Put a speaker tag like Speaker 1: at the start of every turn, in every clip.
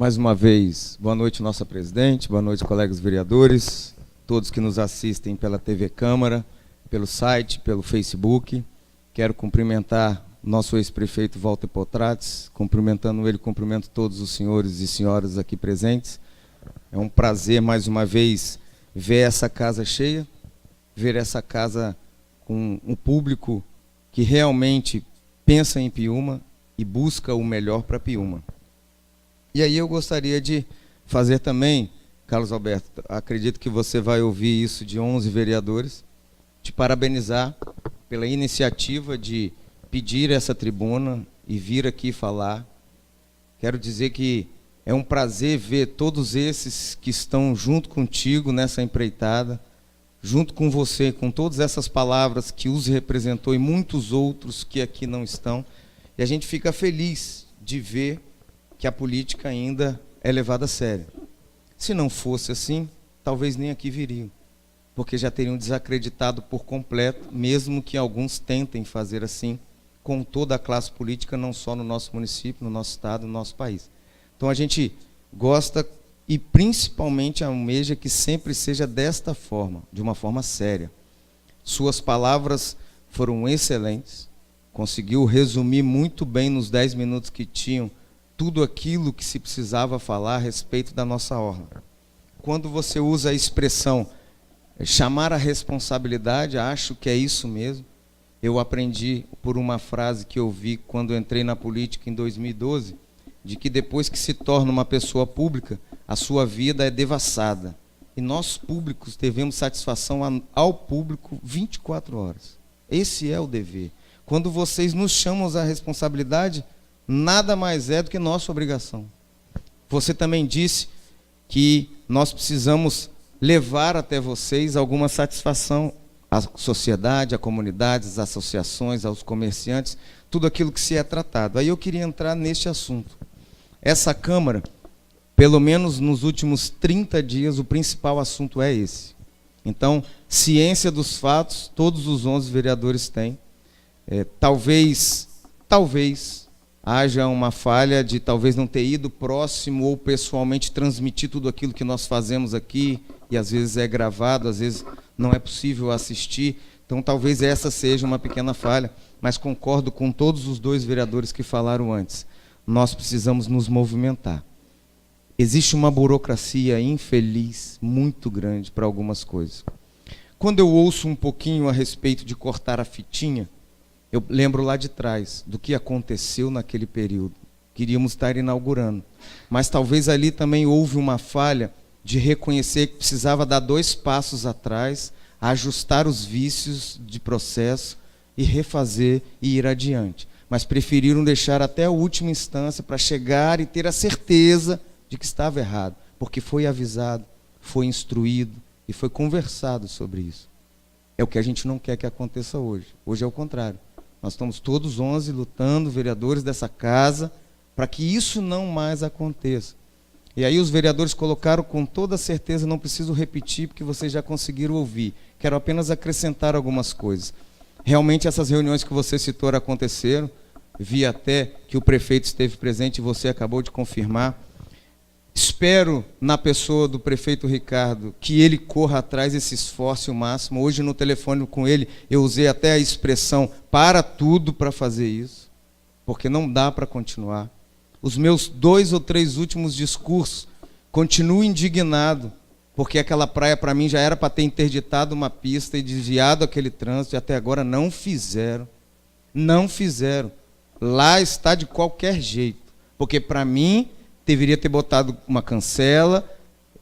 Speaker 1: Mais uma vez, boa noite, nossa presidente, boa noite, colegas vereadores, todos que nos assistem pela TV Câmara, pelo site, pelo Facebook. Quero cumprimentar nosso ex-prefeito Walter Potrates, cumprimentando ele, cumprimento todos os senhores e senhoras aqui presentes. É um prazer, mais uma vez, ver essa casa cheia, ver essa casa com um público que realmente pensa em Piúma e busca o melhor para Piúma. E aí eu gostaria de fazer também, Carlos Alberto, acredito que você vai ouvir isso de 11 vereadores, te parabenizar pela iniciativa de pedir essa tribuna e vir aqui falar. Quero dizer que é um prazer ver todos esses que estão junto contigo nessa empreitada, junto com você, com todas essas palavras que os representou e muitos outros que aqui não estão. E a gente fica feliz de ver que a política ainda é levada a sério. Se não fosse assim, talvez nem aqui viriam, porque já teriam desacreditado por completo, mesmo que alguns tentem fazer assim, com toda a classe política, não só no nosso município, no nosso estado, no nosso país. Então a gente gosta e principalmente almeja que sempre seja desta forma, de uma forma séria. Suas palavras foram excelentes, conseguiu resumir muito bem nos 10 minutos que tinham tudo aquilo que se precisava falar a respeito da nossa orla. Quando você usa a expressão chamar a responsabilidade, acho que é isso mesmo. Eu aprendi por uma frase que eu vi quando entrei na política em 2012, de que depois que se torna uma pessoa pública, a sua vida é devassada. E nós públicos devemos satisfação ao público 24 horas. Esse é o dever. Quando vocês nos chamam à responsabilidade, nada mais é do que nossa obrigação. Você também disse que nós precisamos levar até vocês alguma satisfação à sociedade, à comunidade, às associações, aos comerciantes, tudo aquilo que se é tratado. Aí eu queria entrar neste assunto. Essa Câmara, pelo menos nos últimos 30 dias, o principal assunto é esse. Então, ciência dos fatos, todos os 11 vereadores têm. Talvez haja uma falha de talvez não ter ido próximo ou pessoalmente transmitir tudo aquilo que nós fazemos aqui, e às vezes é gravado, às vezes não é possível assistir, então talvez essa seja uma pequena falha, mas concordo com todos os 2 vereadores que falaram antes. Nós precisamos nos movimentar. Existe uma burocracia infeliz muito grande para algumas coisas. Quando eu ouço um pouquinho a respeito de cortar a fitinha, eu lembro lá de trás do que aconteceu naquele período. Queríamos estar inaugurando. Mas talvez ali também houve uma falha de reconhecer que precisava dar 2 passos atrás, ajustar os vícios de processo e refazer e ir adiante. Mas preferiram deixar até a última instância para chegar e ter a certeza de que estava errado. Porque foi avisado, foi instruído e foi conversado sobre isso. É o que a gente não quer que aconteça hoje. Hoje é o contrário. Nós estamos todos 11 lutando, vereadores dessa casa, para que isso não mais aconteça. E aí os vereadores colocaram com toda certeza, não preciso repetir, porque vocês já conseguiram ouvir. Quero apenas acrescentar algumas coisas. Realmente essas reuniões que você citou aconteceram, vi até que o prefeito esteve presente e você acabou de confirmar. Espero, na pessoa do prefeito Ricardo, que ele corra atrás e se esforce o máximo. Hoje, no telefone com ele, eu usei até a expressão para tudo para fazer isso, porque não dá para continuar. Os meus 2 ou 3 últimos discursos, continuo indignado, porque aquela praia, para mim, já era para ter interditado uma pista e desviado aquele trânsito, e até agora não fizeram. Não fizeram. Lá está de qualquer jeito, porque, para mim, deveria ter botado uma cancela,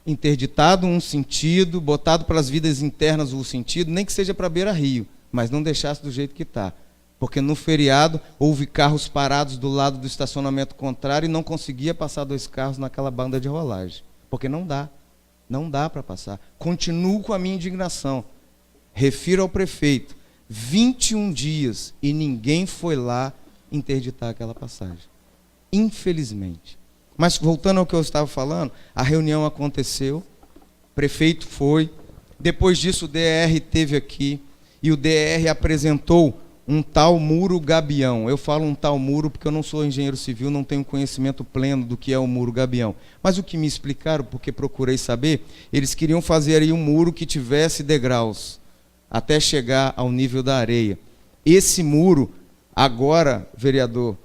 Speaker 1: interditado um sentido, botado pelas vidas internas o sentido, nem que seja para beira-rio, mas não deixasse do jeito que está. Porque no feriado houve carros parados do lado do estacionamento contrário e não conseguia passar 2 carros naquela banda de rolagem. Porque não dá para passar. Continuo com a minha indignação. Refiro ao prefeito, 21 dias e ninguém foi lá interditar aquela passagem. Infelizmente. Mas voltando ao que eu estava falando, a reunião aconteceu, o prefeito foi, depois disso o DR esteve aqui, e o DR apresentou um tal muro gabião. Eu falo um tal muro porque eu não sou engenheiro civil, não tenho conhecimento pleno do que é o muro gabião. Mas o que me explicaram, porque procurei saber, eles queriam fazer aí um muro que tivesse degraus, até chegar ao nível da areia. Esse muro, agora, vereador,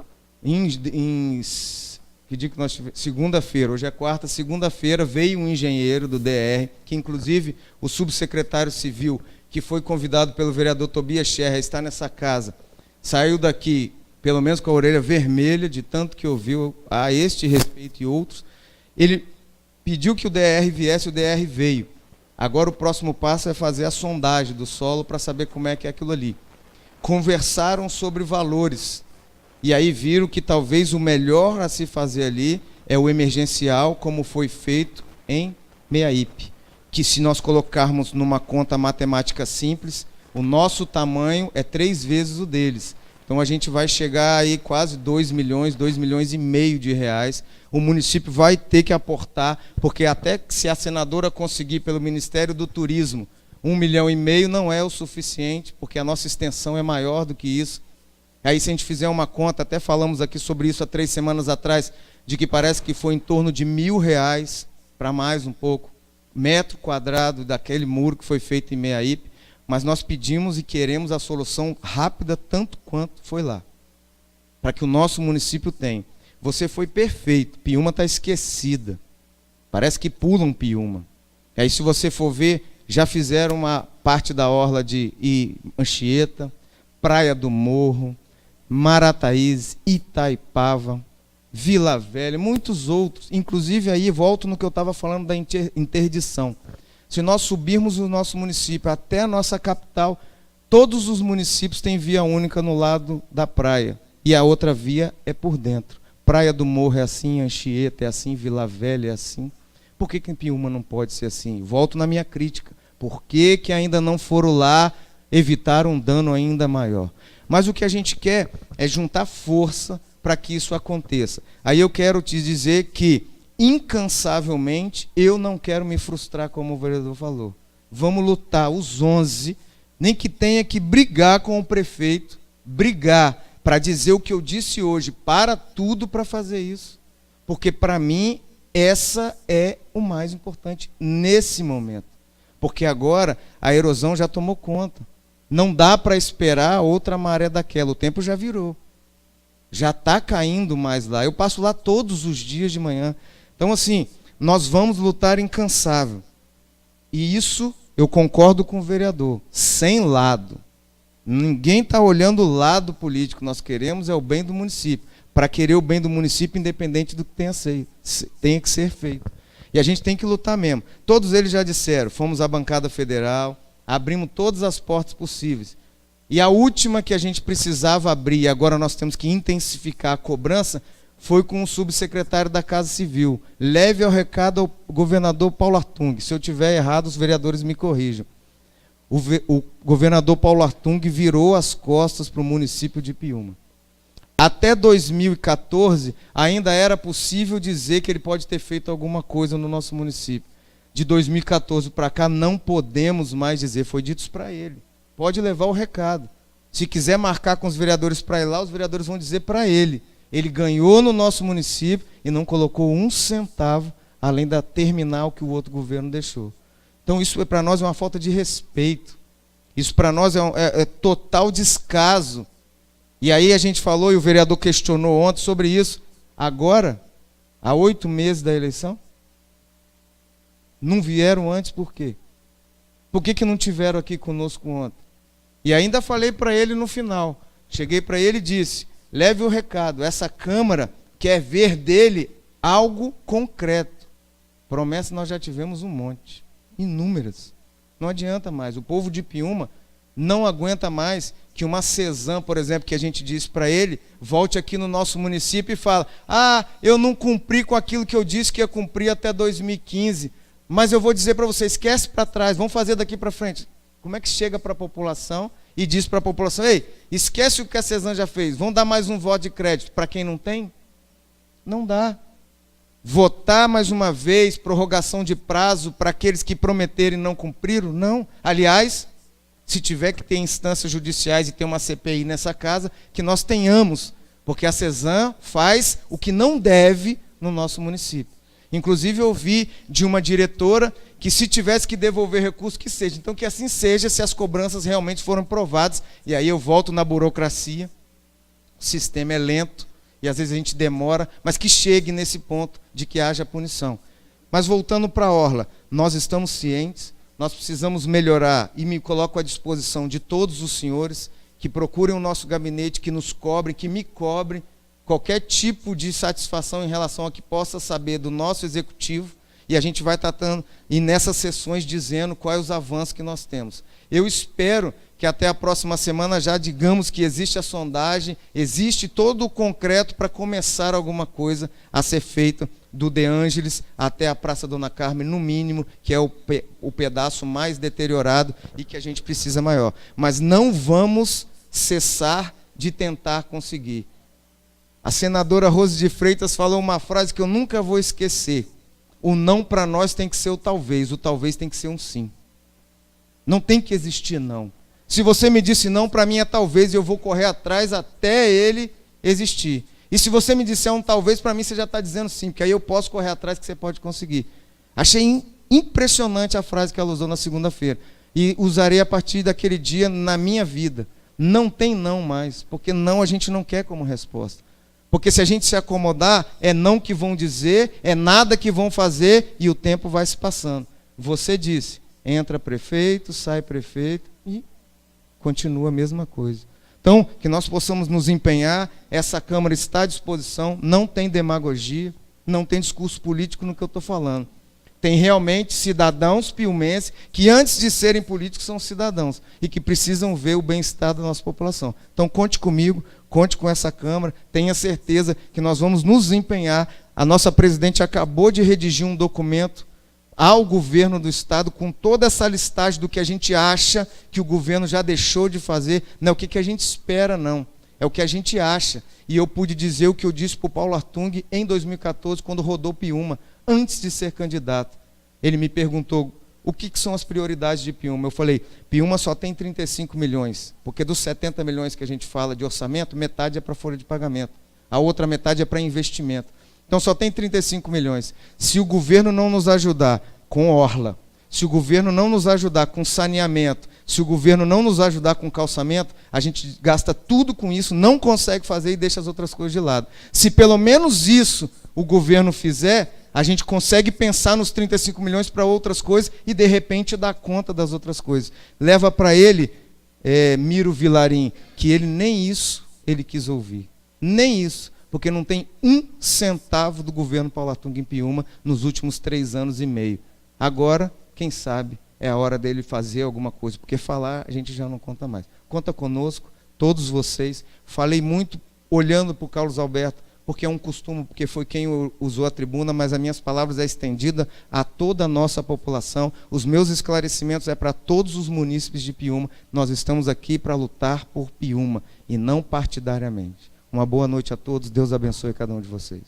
Speaker 1: que dia que nós tivemos? Segunda-feira, hoje é quarta, segunda-feira veio um engenheiro do DR, que inclusive o subsecretário civil, que foi convidado pelo vereador Tobias Scherrer, está nessa casa, saiu daqui, pelo menos com a orelha vermelha, de tanto que ouviu a este respeito e outros. Ele pediu que o DR viesse, o DR veio. Agora o próximo passo é fazer a sondagem do solo para saber como é que é aquilo ali. Conversaram sobre valores, e aí viram que talvez o melhor a se fazer ali é o emergencial, como foi feito em Meaípe, que se nós colocarmos numa conta matemática simples, o nosso tamanho é 3 vezes o deles. Então a gente vai chegar aí quase 2 milhões e meio de reais. O município vai ter que aportar, porque até se a senadora conseguir pelo Ministério do Turismo 1,5 milhão não é o suficiente, porque a nossa extensão é maior do que isso. Aí se a gente fizer uma conta, até falamos aqui sobre isso há 3 semanas atrás, de que parece que foi em torno de R$1.000, para mais um pouco, metro quadrado daquele muro que foi feito em Meaípe, mas nós pedimos e queremos a solução rápida, tanto quanto foi lá, para que o nosso município tenha. Você foi perfeito, Piúma está esquecida, parece que pulam Piúma. E aí se você for ver, já fizeram uma parte da orla de Anchieta, Praia do Morro, Marataízes, Itaipava, Vila Velha, muitos outros. Inclusive aí volto no que eu estava falando da interdição. Se nós subirmos o nosso município até a nossa capital, todos os municípios têm via única no lado da praia, e a outra via é por dentro. Praia do Morro é assim, Anchieta é assim, Vila Velha é assim. Por que em Piúma não pode ser assim? Volto na minha crítica. Por que ainda não foram lá evitar um dano ainda maior? Mas o que a gente quer é juntar força para que isso aconteça. Aí eu quero te dizer que, incansavelmente, eu não quero me frustrar, como o vereador falou. Vamos lutar, os 11, nem que tenha que brigar com o prefeito, brigar para dizer o que eu disse hoje, para tudo para fazer isso. Porque, para mim, essa é o mais importante nesse momento. Porque agora a erosão já tomou conta. Não dá para esperar outra maré daquela, o tempo já virou. Já está caindo mais lá. Eu passo lá todos os dias de manhã. Então, assim, nós vamos lutar incansável. E isso, eu concordo com o vereador, sem lado. Ninguém está olhando o lado político. Nós queremos é o bem do município. Para querer o bem do município, independente do que tenha que ser feito. E a gente tem que lutar mesmo. Todos eles já disseram, fomos à bancada federal, abrimos todas as portas possíveis. E a última que a gente precisava abrir, e agora nós temos que intensificar a cobrança, foi com o subsecretário da Casa Civil. Leve ao recado ao governador Paulo Artung. Se eu estiver errado, os vereadores me corrijam. O governador Paulo Artung virou as costas para o município de Piúma. Até 2014, ainda era possível dizer que ele pode ter feito alguma coisa no nosso município. De 2014 para cá, não podemos mais dizer, foi dito para ele. Pode levar o recado. Se quiser marcar com os vereadores para ir lá, os vereadores vão dizer para ele. Ele ganhou no nosso município e não colocou um centavo, além da terminal que o outro governo deixou. Então isso para nós é uma falta de respeito. Isso para nós é total descaso. E aí a gente falou, e o vereador questionou ontem sobre isso. Agora, há 8 meses da eleição, não vieram antes por quê? Por que não tiveram aqui conosco ontem? E ainda falei para ele no final. Cheguei para ele e disse, leve o recado, essa Câmara quer ver dele algo concreto. Promessas nós já tivemos um monte, inúmeras. Não adianta mais, o povo de Piúma não aguenta mais que uma CESAM, por exemplo, que a gente disse para ele, volte aqui no nosso município e fala, eu não cumpri com aquilo que eu disse que ia cumprir até 2015, mas eu vou dizer para você, esquece para trás, vamos fazer daqui para frente. Como é que chega para a população e diz para a população, ei, esquece o que a CESAM já fez, vamos dar mais um voto de crédito para quem não tem? Não dá. Votar mais uma vez, prorrogação de prazo para aqueles que prometeram e não cumpriram? Não. Aliás, Se tiver que ter instâncias judiciais e ter uma CPI nessa casa, que nós tenhamos, porque a CESAM faz o que não deve no nosso município. Inclusive, eu ouvi de uma diretora que se tivesse que devolver recurso, que seja. Então, que assim seja, se as cobranças realmente foram provadas. E aí eu volto na burocracia. O sistema é lento e às vezes a gente demora, mas que chegue nesse ponto de que haja punição. Mas voltando para a Orla, nós estamos cientes, nós precisamos melhorar, e me coloco à disposição de todos os senhores que procurem o nosso gabinete, que nos cobrem, que me cobrem qualquer tipo de satisfação em relação a que possa saber do nosso executivo, e a gente vai tratando, e nessas sessões dizendo quais os avanços que nós temos. Eu espero que até a próxima semana já digamos que existe a sondagem, existe todo o concreto para começar alguma coisa a ser feita do De Ângeles até a Praça Dona Carmen, no mínimo, que é o pedaço mais deteriorado e que a gente precisa maior. Mas não vamos cessar de tentar conseguir. A senadora Rose de Freitas falou uma frase que eu nunca vou esquecer. O não para nós tem que ser o talvez tem que ser um sim. Não tem que existir não. Se você me disse não, para mim é talvez, e eu vou correr atrás até ele existir. E se você me disser um talvez, para mim você já está dizendo sim, porque aí eu posso correr atrás que você pode conseguir. Achei impressionante a frase que ela usou na segunda-feira. E usarei a partir daquele dia na minha vida. Não tem não mais, porque não a gente não quer como resposta. Porque se a gente se acomodar, é não que vão dizer, é nada que vão fazer, e o tempo vai se passando. Você disse, entra prefeito, sai prefeito, e continua a mesma coisa. Então, que nós possamos nos empenhar, essa Câmara está à disposição, não tem demagogia, não tem discurso político no que eu estou falando. Tem realmente cidadãos piumenses que antes de serem políticos são cidadãos e que precisam ver o bem-estar da nossa população. Então, conte comigo, conte com essa Câmara, tenha certeza que nós vamos nos empenhar. A nossa presidente acabou de redigir um documento ao governo do estado com toda essa listagem do que a gente acha que o governo já deixou de fazer. Não é o que a gente espera, não. É o que a gente acha. E eu pude dizer o que eu disse para o Paulo Artung em 2014, quando rodou Piúma, antes de ser candidato. Ele me perguntou o que são as prioridades de Piúma. Eu falei, Piúma só tem 35 milhões, porque dos 70 milhões que a gente fala de orçamento, metade é para folha de pagamento. A outra metade é para investimento. Então só tem 35 milhões. Se o governo não nos ajudar com orla, se o governo não nos ajudar com saneamento, se o governo não nos ajudar com calçamento, a gente gasta tudo com isso, não consegue fazer e deixa as outras coisas de lado. Se pelo menos isso o governo fizer, a gente consegue pensar nos 35 milhões para outras coisas e de repente dar conta das outras coisas. Leva para ele, Miro Vilarim, que ele nem isso ele quis ouvir. Nem isso. Porque não tem um centavo do governo Paulo Artung em Piúma nos últimos 3 anos e meio. Agora, quem sabe, é a hora dele fazer alguma coisa, porque falar a gente já não conta mais. Conta conosco, todos vocês. Falei muito olhando para o Carlos Alberto, porque é um costume, porque foi quem usou a tribuna, mas as minhas palavras é estendida a toda a nossa população. Os meus esclarecimentos é para todos os munícipes de Piúma. Nós estamos aqui para lutar por Piúma, e não partidariamente. Uma boa noite a todos, Deus abençoe cada um de vocês.